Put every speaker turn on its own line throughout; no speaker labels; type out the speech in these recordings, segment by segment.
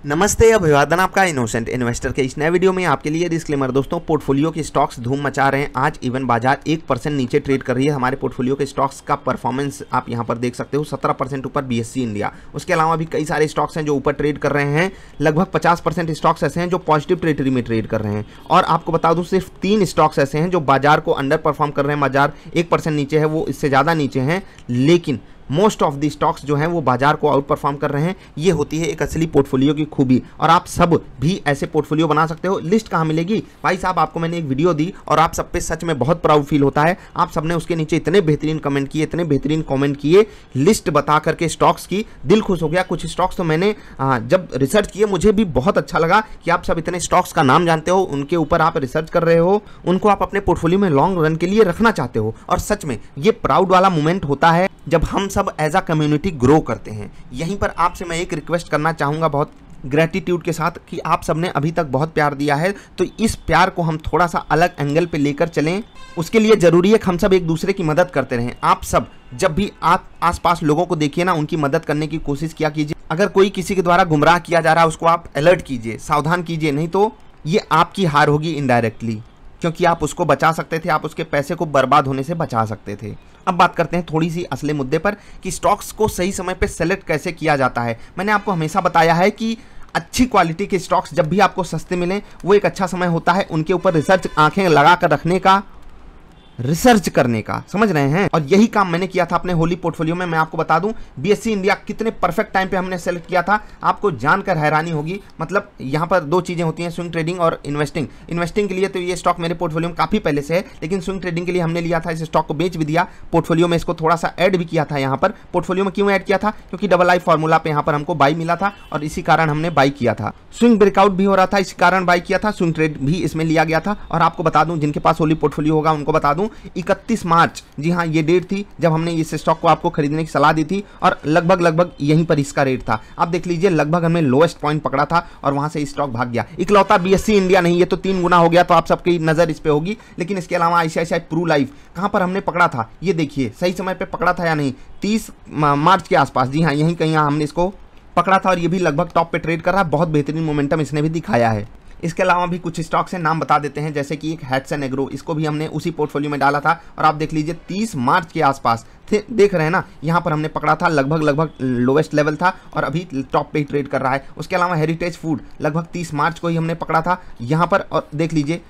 नमस्ते, अभिवादन आपका इनोसेंट इन्वेस्टर के इस नए वीडियो में आपके लिए डिस्क्लेमर। दोस्तों, पोर्टफोलियो के स्टॉक्स धूम मचा रहे हैं। आज इवन बाजार 1% नीचे ट्रेड कर रही है। हमारे पोर्टफोलियो के स्टॉक्स का परफॉर्मेंस आप यहां पर देख सकते हो, 17% ऊपर बीएससी इंडिया। उसके अलावा भी कई सारे स्टॉक्स हैं जो ऊपर ट्रेड कर रहे हैं। लगभग 50% स्टॉक्स ऐसे हैं जो पॉजिटिव टेरिटरी में ट्रेड कर रहे हैं। और आपको बता दूं, सिर्फ 3 स्टॉक्स ऐसे हैं जो बाजार को अंडर परफॉर्म कर रहे हैं। बाजार 1% नीचे है, वो इससे ज़्यादा नीचे हैं, लेकिन मोस्ट ऑफ दी स्टॉक्स जो हैं वो बाजार को आउट परफॉर्म कर रहे हैं। ये होती है एक असली पोर्टफोलियो की खूबी। और आप सब भी ऐसे पोर्टफोलियो बना सकते हो। लिस्ट कहाँ मिलेगी भाई साहब? आपको मैंने एक वीडियो दी और आप सब पे सच में बहुत प्राउड फील होता है। आप सबने उसके नीचे इतने बेहतरीन कमेंट किए, इतने बेहतरीन कमेंट किए लिस्ट बता करके स्टॉक्स की, दिल खुश हो गया। कुछ स्टॉक्स तो मैंने जब रिसर्च किए मुझे भी बहुत अच्छा लगा कि आप सब इतने स्टॉक्स का नाम जानते हो, उनके ऊपर आप रिसर्च कर रहे हो, उनको आप अपने पोर्टफोलियो में लॉन्ग रन के लिए रखना चाहते हो। और सच में ये प्राउड वाला मोमेंट होता है जब हम सब एज अ कम्युनिटी ग्रो करते हैं। यहीं पर आपसे मैं एक रिक्वेस्ट करना चाहूँगा बहुत ग्रेटिट्यूड के साथ कि आप सबने अभी तक बहुत प्यार दिया है, तो इस प्यार को हम थोड़ा सा अलग एंगल पे लेकर चलें। उसके लिए ज़रूरी है कि हम सब एक दूसरे की मदद करते रहें। आप सब जब भी आप आसपास लोगों को देखिए ना, उनकी मदद करने की कोशिश किया कीजिए। अगर कोई किसी के द्वारा गुमराह किया जा रहा है उसको आप अलर्ट कीजिए, सावधान कीजिए, नहीं तो ये आपकी हार होगी इनडायरेक्टली, क्योंकि आप उसको बचा सकते थे, आप उसके पैसे को बर्बाद होने से बचा सकते थे। अब बात करते हैं थोड़ी सी असली मुद्दे पर कि स्टॉक्स को सही समय पे सेलेक्ट कैसे किया जाता है। मैंने आपको हमेशा बताया है कि अच्छी क्वालिटी के स्टॉक्स जब भी आपको सस्ते मिलें वो एक अच्छा समय होता है उनके ऊपर रिसर्च आंखें लगा कर रखने का, रिसर्च करने का, समझ रहे हैं। और यही काम मैंने किया था अपने होली पोर्टफोलियो में। मैं आपको बता दूं बीएससी इंडिया कितने परफेक्ट टाइम पे हमने सेलेक्ट किया था, आपको जानकर हैरानी होगी। मतलब यहाँ पर 2 चीज़ें होती हैं, स्विंग ट्रेडिंग और इन्वेस्टिंग। इन्वेस्टिंग के लिए तो ये स्टॉक मेरे पोर्टफोलियो में काफ़ी पहले से है, लेकिन स्विंग ट्रेडिंग के लिए हमने लिया था, इस स्टॉक को बेच भी दिया, पोर्टफोलियो में इसको थोड़ा सा ऐड भी किया था। यहाँ पर पोर्टफोलियो में क्यों ऐड किया था? क्योंकि डबल आई फॉर्मूला पे यहाँ पर हमको बाई मिला था और इसी कारण हमने बाई किया था। स्विंग ब्रेकआउट भी हो रहा था, इसी कारण बाई किया था। स्विंग ट्रेड भी इसमें लिया गया था। और आपको बता दूं, जिनके पास होली पोर्टफोलियो होगा उनको बता दूं, 31 मार्च, जी हाँ ये डेट थी जब हमने इस स्टॉक को आपको खरीदने की सलाह दी थी। और लगभग यहीं पर इसका रेट था। आप देख लीजिए, लगभग हमने लोएस्ट पॉइंट पकड़ा था और वहां से स्टॉक भाग गया। इकलौता बीएससी इंडिया नहीं, ये तो 3 गुना हो गया, तो आप सबकी नजर इस पे होगी। लेकिन इसके अलावा आईसीआईसीआई प्रू लाइफ कहां पर हमने पकड़ा था, ये देखिए सही समय पे पकड़ा था या नहीं, 30 मार्च के आसपास, जी हाँ यहीं कहीं हमने इसको पकड़ा था और ये भी लगभग टॉप पे ट्रेड कर रहा है। बहुत बेहतरीन मोमेंटम इसने भी दिखाया है। इसके अलावा भी कुछ स्टॉक्स हैं, नाम बता देते हैं, जैसे कि एक हैट्सन एग्रो, इसको भी हमने उसी पोर्टफोलियो में डाला था। और आप देख लीजिए 30 मार्च के आसपास देख रहे हैं ना, यहाँ पर हमने पकड़ा था, लगभग लोवेस्ट लेवल था और अभी टॉप पे ही ट्रेड कर रहा है। उसके अलावा हेरिटेज फूड लगभग 30 मार्च को ही हमने पकड़ा था यहाँ पर, और देख लीजिए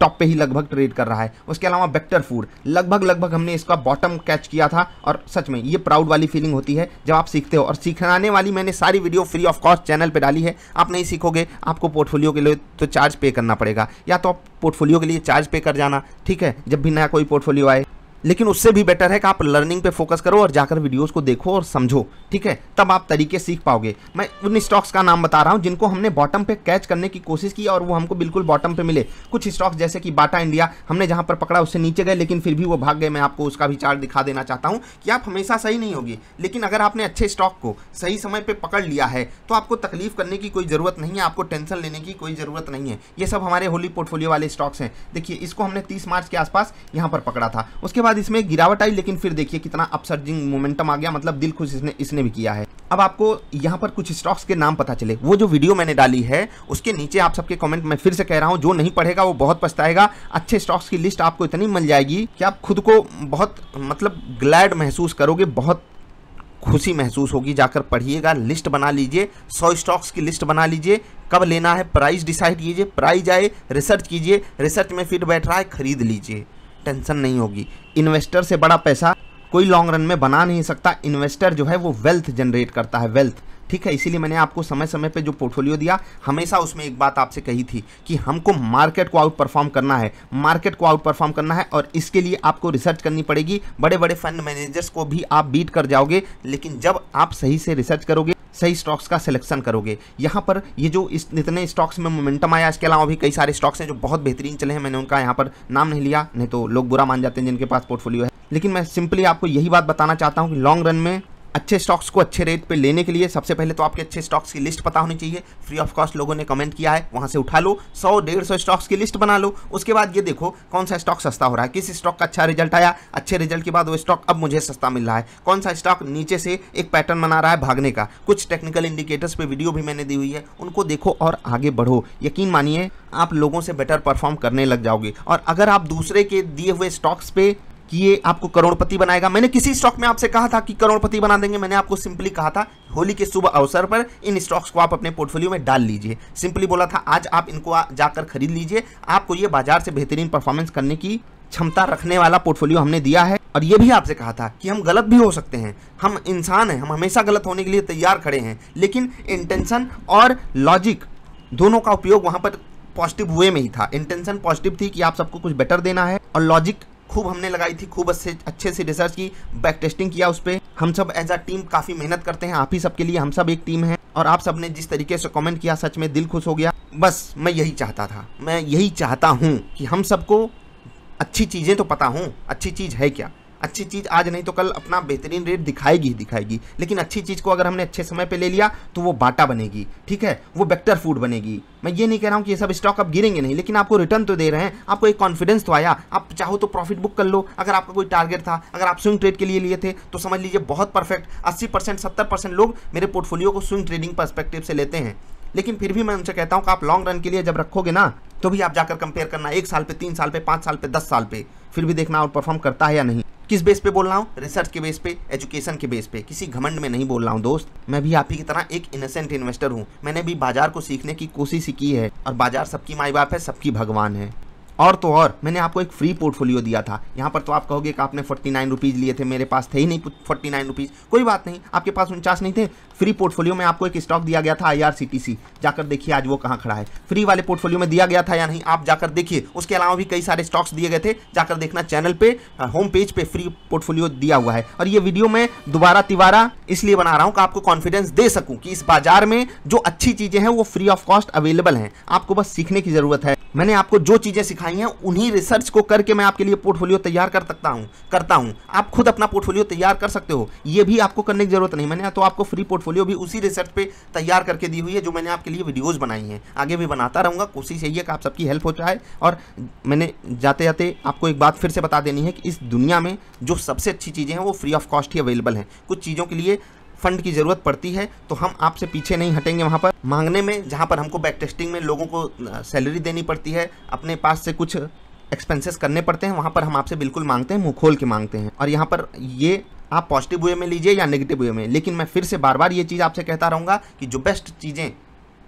टॉप पे ही लगभग ट्रेड कर रहा है। उसके अलावा वेक्टर फूड लगभग हमने इसका बॉटम कैच किया था। और सच में ये प्राउड वाली फीलिंग होती है जब आप सीखते हो। और सिखाने वाली मैंने सारी video free of cost channel पे डाली है। आप नहीं सीखोगे, आपको पोर्टफोलियो के लिए तो चार्ज पे करना पड़ेगा, या तो आप पोर्टफोलियो के लिए चार्ज पे कर जाना, ठीक है, जब भी नया कोई पोर्टफोलियो आए। लेकिन उससे भी बेटर है कि आप लर्निंग पे फोकस करो और जाकर वीडियोस को देखो और समझो, ठीक है, तब आप तरीके सीख पाओगे। मैं उन स्टॉक्स का नाम बता रहा हूं जिनको हमने बॉटम पे कैच करने की कोशिश की और वो हमको बिल्कुल बॉटम पे मिले। कुछ स्टॉक्स जैसे कि बाटा इंडिया, हमने जहां पर पकड़ा उससे नीचे गए लेकिन फिर भी वो भाग गए। मैं आपको उसका भी चार्ट दिखा देना चाहता हूं कि आप हमेशा सही नहीं होगी, लेकिन अगर आपने अच्छे स्टॉक को सही समय पर पकड़ लिया है तो आपको तकलीफ करने की कोई ज़रूरत नहीं है, आपको टेंशन लेने की कोई ज़रूरत नहीं है। ये सब हमारे होली पोर्टफोलियो वाले स्टॉक्स हैं। देखिए, इसको हमने 30 मार्च के आसपास यहाँ पर पकड़ा था। उसके बाद इसमें गिरावट, लेकिन फिर देखिए कितना अपसर्जिंग मोमेंटम आ गया, मतलब दिल खुश इसने भी किया है। अब आपको यहाँ पर कुछ स्टॉक्स के नाम पता चले। वो जो वीडियो मैंने डाली है उसके नीचे आप सबके कमेंट मैं फिर से कह रहा हूँ, जो नहीं पढ़ेगा वो बहुत पछताएगा। अच्छे स्टॉक्स की लिस्ट आपको इतनी मिल जाएगी कि आप खुद को बहुत मतलब ग्लैड महसूस करोगे, बहुत खुशी महसूस होगी। जाकर पढ़िएगा, लिस्ट बना लीजिए, 100 स्टॉक्स की लिस्ट बना लीजिए। कब लेना है प्राइस डिसाइड कीजिए, प्राइस आए रिसर्च कीजिए, रिसर्च में फिट बैठ रहा है खरीद लीजिए, टेंशन नहीं होगी। इन्वेस्टर से बड़ा पैसा कोई लॉन्ग रन में बना नहीं सकता। इन्वेस्टर जो है वो वेल्थ जनरेट करता है, वेल्थ, ठीक है। इसीलिए मैंने आपको समय समय पे जो पोर्टफोलियो दिया, हमेशा उसमें एक बात आपसे कही थी कि हमको मार्केट को आउट परफॉर्म करना है, मार्केट को आउट परफॉर्म करना है। और इसके लिए आपको रिसर्च करनी पड़ेगी। बड़े बड़े फंड मैनेजर्स को भी आप बीट कर जाओगे, लेकिन जब आप सही से रिसर्च करोगे, सही स्टॉक्स का सिलेक्शन करोगे। यहाँ पर ये जो इतने स्टॉक्स में मोमेंटम आया, इसके अलावा भी कई सारे स्टॉक्स हैं जो बहुत बेहतरीन चले हैं। मैंने उनका यहाँ पर नाम नहीं लिया, नहीं तो लोग बुरा मान जाते हैं जिनके पास पोर्टफोलियो है। लेकिन मैं सिंपली आपको यही बात बताना चाहता हूँ कि लॉन्ग रन में अच्छे स्टॉक्स को अच्छे रेट पे लेने के लिए सबसे पहले तो आपके अच्छे स्टॉक्स की लिस्ट पता होनी चाहिए। फ्री ऑफ कॉस्ट लोगों ने कमेंट किया है, वहां से उठा लो, 100-150 स्टॉक्स की लिस्ट बना लो। उसके बाद ये देखो कौन सा स्टॉक सस्ता हो रहा है, किस स्टॉक का अच्छा रिजल्ट आया, अच्छे रिजल्ट के बाद वो स्टॉक अब मुझे सस्ता मिल रहा है, कौन सा स्टॉक नीचे से एक पैटर्न बना रहा है भागने का। कुछ टेक्निकल इंडिकेटर्स पे वीडियो भी मैंने दी हुई है, उनको देखो और आगे बढ़ो। यकीन मानिए आप लोगों से बेटर परफॉर्म करने लग जाओगे। और अगर आप दूसरे के दिए हुए स्टॉक्स पे कि ये आपको करोड़पति बनाएगा, मैंने किसी स्टॉक में आपसे कहा था कि करोड़पति बना देंगे? मैंने आपको सिंपली कहा था होली के शुभ अवसर पर इन स्टॉक्स को आप अपने पोर्टफोलियो में डाल लीजिए। सिंपली बोला था आज आप इनको जाकर खरीद लीजिए, आपको ये बाजार से बेहतरीन परफॉर्मेंस करने की क्षमता रखने वाला पोर्टफोलियो हमने दिया है। और ये भी आपसे कहा था कि हम गलत भी हो सकते हैं, हम इंसान हैं, हम हमेशा गलत होने के लिए तैयार खड़े हैं, लेकिन इंटेंशन और लॉजिक दोनों का उपयोग वहां पर पॉजिटिव वे में ही था। इंटेंशन पॉजिटिव थी कि आप सबको कुछ बेटर देना है, और लॉजिक खूब हमने लगाई थी, खूब अच्छे से रिसर्च की, बैक टेस्टिंग किया उस पर। हम सब एज अ टीम काफ़ी मेहनत करते हैं, आप ही सबके लिए हम सब एक टीम है। और आप सब ने जिस तरीके से कमेंट किया सच में दिल खुश हो गया। बस मैं यही चाहता था, मैं यही चाहता हूँ कि हम सबको अच्छी चीज़ें तो पता हों, अच्छी चीज़ है क्या। अच्छी चीज़ आज नहीं तो कल अपना बेहतरीन रेट दिखाएगी दिखाएगी, लेकिन अच्छी चीज़ को अगर हमने अच्छे समय पे ले लिया तो वो बाटा बनेगी, ठीक है, वो वेक्टर फूड बनेगी। मैं ये नहीं कह रहा हूँ कि ये सब स्टॉक अब गिरेंगे नहीं, लेकिन आपको रिटर्न तो दे रहे हैं, आपको एक कॉन्फिडेंस तो आया, आप चाहो तो प्रॉफिट बुक कर लो। अगर आपका कोई टारगेट था, अगर आप स्विंग ट्रेड के लिए लिए थे तो समझ लीजिए बहुत परफेक्ट। 80% 70% लोग मेरे पोर्टफोलियो को स्विंग ट्रेडिंग पर्सपेक्टिव से लेते हैं, लेकिन फिर भी मैं उनसे कहता हूँ कि आप लॉन्ग रन के लिए जब रखोगे ना, तो भी आप जाकर कंपेयर करना 1 साल पे, 3 साल पे, 5 साल पे, 10 साल पे, फिर भी देखना आउट परफॉर्म करता है या नहीं। किस बेस पे बोल रहा हूँ? रिसर्च के बेस पे, एजुकेशन के बेस पे, किसी घमंड में नहीं बोल रहा हूँ दोस्त। मैं भी आप ही की तरह एक इनोसेंट इन्वेस्टर हूँ, मैंने भी बाजार को सीखने की कोशिश की है, और बाजार सबकी माई बाप है, सबकी भगवान है। और तो और मैंने आपको एक फ्री पोर्टफोलियो दिया था। यहाँ पर तो आप कहोगे कि आपने 49 रुपीज़ लिए थे, मेरे पास थे ही नहीं 49 रुपीज़। कोई बात नहीं, आपके पास 49 नहीं थे। फ्री पोर्टफोलियो में आपको एक स्टॉक दिया गया था IRCTC, जाकर देखिए आज वो कहाँ खड़ा है। फ्री वाले पोर्टफोलियो में दिया गया था या नहीं, आप जाकर देखिए। उसके अलावा भी कई सारे स्टॉक्स दिए गए थे, जाकर देखना चैनल पे होम पेज पे फ्री पोर्टफोलियो दिया हुआ है। और ये वीडियो मैं दोबारा तिबारा इसलिए बना रहा हूँ कि आपको कॉन्फिडेंस दे सकूँ कि इस बाजार में जो अच्छी चीज़ें हैं वो फ्री ऑफ कॉस्ट अवेलेबल हैं, आपको बस सीखने की ज़रूरत है। मैंने आपको जो चीज़ें सिखाई हैं उन्हीं रिसर्च को करके मैं आपके लिए पोर्टफोलियो तैयार करता हूं। आप खुद अपना पोर्टफोलियो तैयार कर सकते हो, ये भी आपको करने की जरूरत नहीं। मैंने तो आपको फ्री पोर्टफोलियो भी उसी रिसर्च पे तैयार करके दी हुई है जो मैंने आपके लिए वीडियोस बनाई हैं, आगे भी बनाता रहूँगा। कोशिश यही है कि आप सबकी हेल्प हो जाए। और मैंने जाते जाते आपको एक बात फिर से बता देनी है कि इस दुनिया में जो सबसे अच्छी चीज़ें हैं वो free of cost he available हैं। कुछ चीज़ों के लिए फंड की ज़रूरत पड़ती है तो हम आपसे पीछे नहीं हटेंगे वहाँ पर मांगने में, जहाँ पर हमको बैक टेस्टिंग में लोगों को सैलरी देनी पड़ती है, अपने पास से कुछ एक्सपेंसेस करने पड़ते हैं, वहाँ पर हम आपसे बिल्कुल मांगते हैं, मुँह खोल के मांगते हैं। और यहाँ पर ये आप पॉजिटिव वे में लीजिए या नेगेटिव वे में, लेकिन मैं फिर से बार बार ये चीज़ आपसे कहता रहूँगा कि जो बेस्ट चीज़ें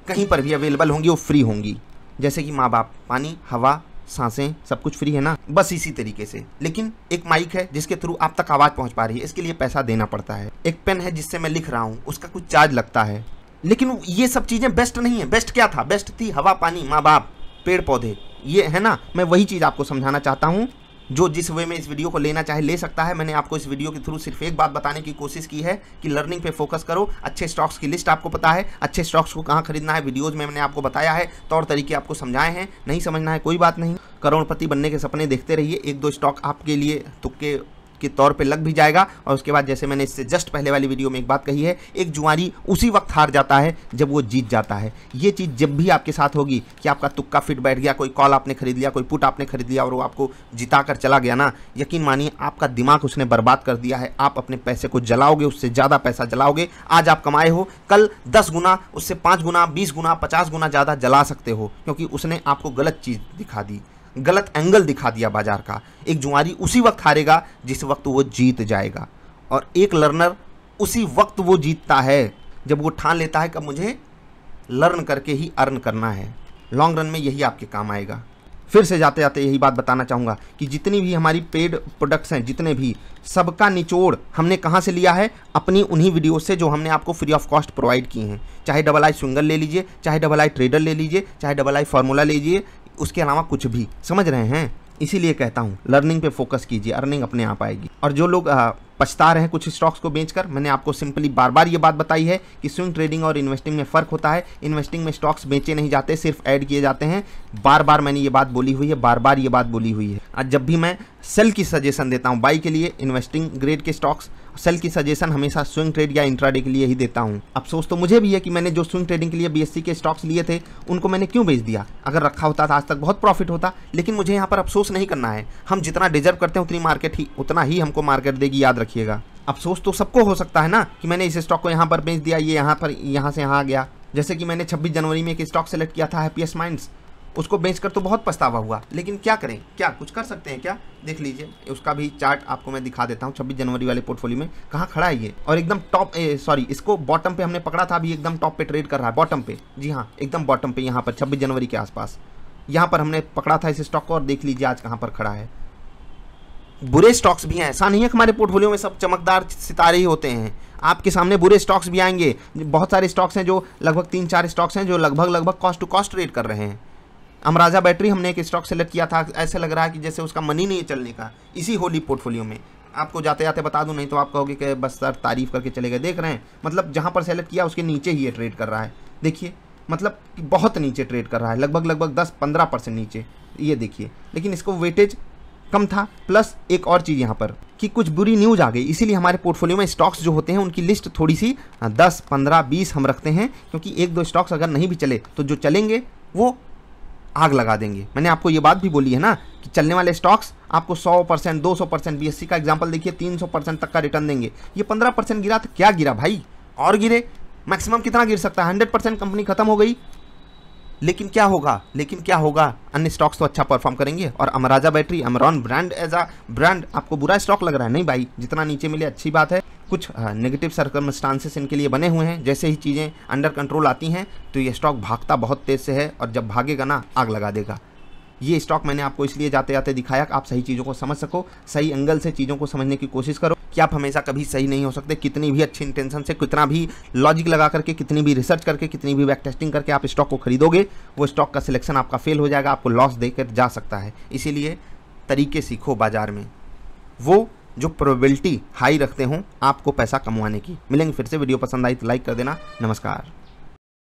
कहीं पर भी अवेलेबल होंगी वो फ्री होंगी। जैसे कि माँ बाप, पानी, हवा, सांसें, सब कुछ फ्री है ना, बस इसी तरीके से। लेकिन एक माइक है जिसके थ्रू आप तक आवाज़ पहुंच पा रही है, इसके लिए पैसा देना पड़ता है। एक पेन है जिससे मैं लिख रहा हूं, उसका कुछ चार्ज लगता है। लेकिन ये सब चीज़ें बेस्ट नहीं है। बेस्ट क्या था? बेस्ट थी हवा, पानी, माँ बाप, पेड़ पौधे, ये है ना। मैं वही चीज़ आपको समझाना चाहता हूँ। जो जिस वे में इस वीडियो को लेना चाहे ले सकता है। मैंने आपको इस वीडियो के थ्रू सिर्फ एक बात बताने की कोशिश की है कि लर्निंग पे फोकस करो। अच्छे स्टॉक्स की लिस्ट आपको पता है, अच्छे स्टॉक्स को कहाँ खरीदना है वीडियोज़ में मैंने आपको बताया है, तौर तरीके आपको समझाए हैं। नहीं समझना है कोई बात नहीं, करोड़पति बनने के सपने देखते रहिए। 1-2 स्टॉक आपके लिए तुक्के के तौर पे लग भी जाएगा। और उसके बाद जैसे मैंने इससे जस्ट पहले वाली वीडियो में एक बात कही है, एक जुआरी उसी वक्त हार जाता है जब वो जीत जाता है। ये चीज़ जब भी आपके साथ होगी कि आपका तुक्का फिट बैठ गया, कोई कॉल आपने खरीद लिया, कोई पुट आपने खरीद लिया और वो आपको जिता कर चला गया ना, यकीन मानिए आपका दिमाग उसने बर्बाद कर दिया है। आप अपने पैसे को जलाओगे, उससे ज़्यादा पैसा जलाओगे। आज आप कमाए हो, कल 10 गुना, उससे 5 गुना, 20 गुना, 50 गुना ज़्यादा जला सकते हो, क्योंकि उसने आपको गलत चीज़ दिखा दी, गलत एंगल दिखा दिया बाजार का। एक जुआरी उसी वक्त हारेगा जिस वक्त वो जीत जाएगा, और एक लर्नर उसी वक्त वो जीतता है जब वो ठान लेता है कि मुझे लर्न करके ही अर्न करना है। लॉन्ग रन में यही आपके काम आएगा। फिर से जाते जाते यही बात बताना चाहूँगा कि जितनी भी हमारी पेड प्रोडक्ट्स हैं, जितने भी, सबका निचोड़ हमने कहाँ से लिया है? अपनी उन्हीं वीडियो से जो हमने आपको फ्री ऑफ कॉस्ट प्रोवाइड की हैं। चाहे II स्विंगर ले लीजिए, चाहे II ट्रेडर ले लीजिए, चाहे II फार्मूला ले लीजिए, उसके अलावा कुछ भी। समझ रहे हैं? इसीलिए कहता हूँ लर्निंग पे फोकस कीजिए, अर्निंग अपने आप आएगी। और जो लोग पछता रहे हैं कुछ स्टॉक्स को बेचकर, मैंने आपको सिंपली बार बार ये बात बताई है कि स्विंग ट्रेडिंग और इन्वेस्टिंग में फ़र्क होता है। इन्वेस्टिंग में स्टॉक्स बेचे नहीं जाते, सिर्फ ऐड किए जाते हैं। बार बार मैंने ये बात बोली हुई है, बार बार ये बात बोली हुई है। आज जब भी मैं सेल की सजेशन देता हूँ, बाई के लिए इन्वेस्टिंग ग्रेड के स्टॉक्स सेल की सजेशन हमेशा स्विंग ट्रेड या इंट्राडे के लिए ही देता हूँ। अफसोस तो मुझे भी है कि मैंने जो स्विंग ट्रेडिंग के लिए BSE के स्टॉक्स लिए थे उनको मैंने क्यों बेच दिया। अगर रखा होता तो आज तक बहुत प्रॉफिट होता, लेकिन मुझे यहाँ पर अफसोस नहीं करना है। हम जितना डिजर्व करते हैं उतना ही हमको मार्केट देगी, याद रखिएगा। अफसोस तो सबको हो सकता है ना कि मैंने इस स्टॉक को यहाँ पर बेच दिया, ये यहाँ से यहाँ आ गया। जैसे कि मैंने 26 जनवरी में एक स्टॉक सेलेक्ट किया था हैप्पीएस्ट माइंड्स, उसको बेचकर तो बहुत पछतावा हुआ, लेकिन क्या करें, क्या कुछ कर सकते हैं क्या। देख लीजिए, उसका भी चार्ट आपको मैं दिखा देता हूँ। 26 जनवरी वाले पोर्टफोलियो में कहाँ खड़ा है ये, और एकदम टॉप इसको बॉटम पे हमने पकड़ा था, अभी एकदम टॉप पे ट्रेड कर रहा है, बॉटम पे। जी हाँ, एकदम बॉटम पे, यहाँ पर 26 जनवरी के आसपास यहाँ पर हमने पकड़ा था इस स्टॉक को, और देख लीजिए आज कहाँ पर खड़ा है। बुरे स्टॉक्स भी हैं, ऐसा नहीं है कि हमारे पोर्टफोलियो में सब चमकदार सितारे ही होते हैं। आपके सामने बुरे स्टॉक्स भी आएंगे। बहुत सारे स्टॉक्स हैं जो लगभग 3-4 स्टॉक्स हैं जो लगभग कॉस्ट टू कॉस्ट ट्रेड कर रहे हैं। अमराजा बैटरी हमने एक स्टॉक सेलेक्ट किया था, ऐसे लग रहा है कि जैसे उसका मन ही नहीं है चलने का, इसी होली पोर्टफोलियो में। आपको जाते जाते बता दूं, नहीं तो आप कहोगे कि बस सर तारीफ करके चले गए। देख रहे हैं, मतलब जहां पर सेलेक्ट किया उसके नीचे ही ये ट्रेड कर रहा है। देखिए, मतलब बहुत नीचे ट्रेड कर रहा है, लगभग 10-15% नीचे, ये देखिए। लेकिन इसको वेटेज कम था, प्लस एक और चीज़ यहाँ पर कि कुछ बुरी न्यूज़ आ गई, इसीलिए हमारे पोर्टफोलियो में स्टॉक्स जो होते हैं उनकी लिस्ट थोड़ी सी 10, 15, 20 हम रखते हैं, क्योंकि 1-2 स्टॉक्स अगर नहीं भी चले तो जो चलेंगे वो आग लगा देंगे। मैंने आपको ये बात भी बोली है ना कि चलने वाले स्टॉक्स आपको 100%, 200%, BSE का एग्जांपल देखिए 300% तक का रिटर्न देंगे। ये 15% गिरा तो क्या गिरा भाई, और गिरे, मैक्सिमम कितना गिर सकता है, 100% कंपनी खत्म हो गई। लेकिन क्या होगा, अन्य स्टॉक्स तो अच्छा परफॉर्म करेंगे। और Amara Raja battery, Amaron brand as a brand आपको बुरा स्टॉक लग रहा है? नहीं भाई, जितना नीचे मिले अच्छी बात है। कुछ नेगेटिव सर्कमस्टांसेस इनके लिए बने हुए हैं, जैसे ही चीज़ें अंडर कंट्रोल आती हैं तो ये स्टॉक भागता बहुत तेज़ से है, और जब भागेगा ना आग लगा देगा। ये स्टॉक मैंने आपको इसलिए जाते जाते दिखाया कि आप सही चीज़ों को समझ सको, सही एंगल से चीज़ों को समझने की कोशिश करो कि आप हमेशा कभी सही नहीं हो सकते। कितनी भी अच्छी इंटेंशन से, कितना भी लॉजिक लगा करके, कितनी भी रिसर्च करके, कितनी भी बैक टेस्टिंग करके आप स्टॉक को खरीदोगे, वो स्टॉक का सिलेक्शन आपका फेल हो जाएगा, आपको लॉस देकर जा सकता है। इसीलिए तरीके सीखो बाजार में, वो जो प्रोबेबिलिटी हाई रखते हों आपको पैसा कमवाने की। मिलेंगे फिर से, वीडियो पसंद आई तो लाइक कर देना। नमस्कार।